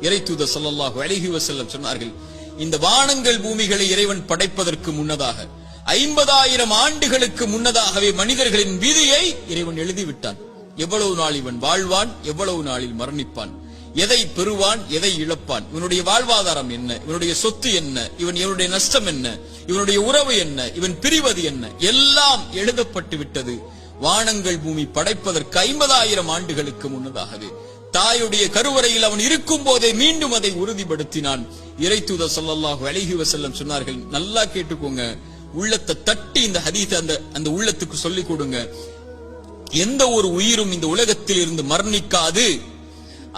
இறைத்தூதர் ஸல்லல்லாஹு அலைஹி வஸல்லம் சொன்னார்கள், இந்த வானங்கள் பூமிகளை இறைவன் படைப்பதற்கு முன்னதாக 50,000 ஆண்டுகளுக்கு முன்னதாகவே மனிதர்களின் விதியை இறைவன் எழுதிவிட்டான். எவ்வளவு நாள் இவன் வாழ்வான், எவ்வளவு நாளில் மரணிப்பான், எதை பெறுவான், எதை இழப்பான், இவனுடைய வாழ்வாதாரம் என்ன, இவனுடைய சொத்து என்ன, இவனுடைய நஷ்டம் என்ன, இவனுடைய உறவு என்ன, இவன் பிரிவது என்ன, எல்லாம் எழுதப்பட்டு விட்டது. வானங்கள் பூமி படைப்பதற்கு 50,000 ஆண்டுகளுக்கு முன்னதாகவே தாயுடைய கருவறையில் அவன் இருக்கும் போதே மீண்டும் அதை உறுதிப்படுத்தினான். இறைத்தூதர் ஸல்லல்லாஹு அலைஹி வஸல்லம் சொன்னார்கள், நல்லா கேட்டுக்கோங்க, உள்ளத்தை தட்டி இந்த ஹதீஸ் அந்த உள்ளத்துக்கு சொல்லிக் கொடுங்க. எந்த ஒரு உயிரும் இந்த உலகத்தில் இருந்து மரணிக்காது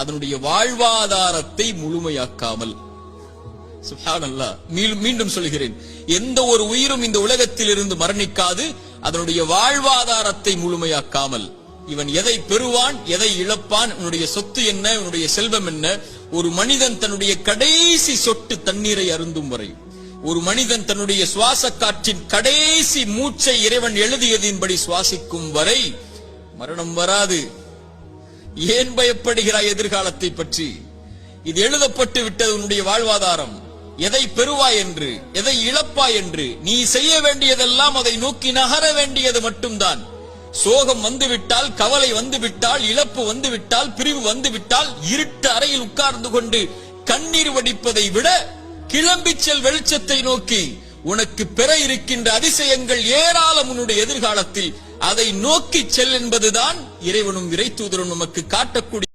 அதனுடைய வாழ்வாதாரத்தை முழுமையாக்காமல். சுப்ஹானல்லாஹ், மீண்டும் சொல்கிறேன், எந்த ஒரு உயிரும் இந்த உலகத்தில் இருந்து மரணிக்காது அதனுடைய வாழ்வாதாரத்தை முழுமையாக்காமல். இவன் எதை பெறுவான், எதை இழப்பான், இவனுடைய சொத்து என்ன, இவனுடைய செல்வம் என்ன, ஒரு மனிதன் தன்னுடைய கடைசி சொட்டு தண்ணீரை அருந்தும் வரை, ஒரு மனிதன் தன்னுடைய சுவாச காற்றின் கடைசி மூச்சை இறைவன் எழுதியதின்படி சுவாசிக்கும் வரை மரணம் வராது. ஏன் பயப்படுகிறாய் எதிர்காலத்தை பற்றி? இது எழுதப்பட்டு விட்டது உன்னுடைய வாழ்வாதாரம். எதை பெறுவாய் என்று, எதை இழப்பாய் என்று, நீ செய்ய வேண்டியதெல்லாம் அதை நோக்கி நகர வேண்டியது மட்டும்தான். சோகம் வந்துவிட்டால், கவலை வந்துவிட்டால், இழப்பு வந்துவிட்டால், பிரிவு வந்துவிட்டால், இருட்டு அறையில் உட்கார்ந்து கொண்டு கண்ணீர் வடிப்பதை விட கிளம்பி செல் வெளிச்சத்தை நோக்கி. உனக்கு பெற இருக்கின்ற அதிசயங்கள் ஏராளம் உன்னுடைய எதிர்காலத்தில். அதை நோக்கி செல் என்பதுதான் இறைவனும் இறைத்தூதரும் நமக்கு காட்டக்கூடிய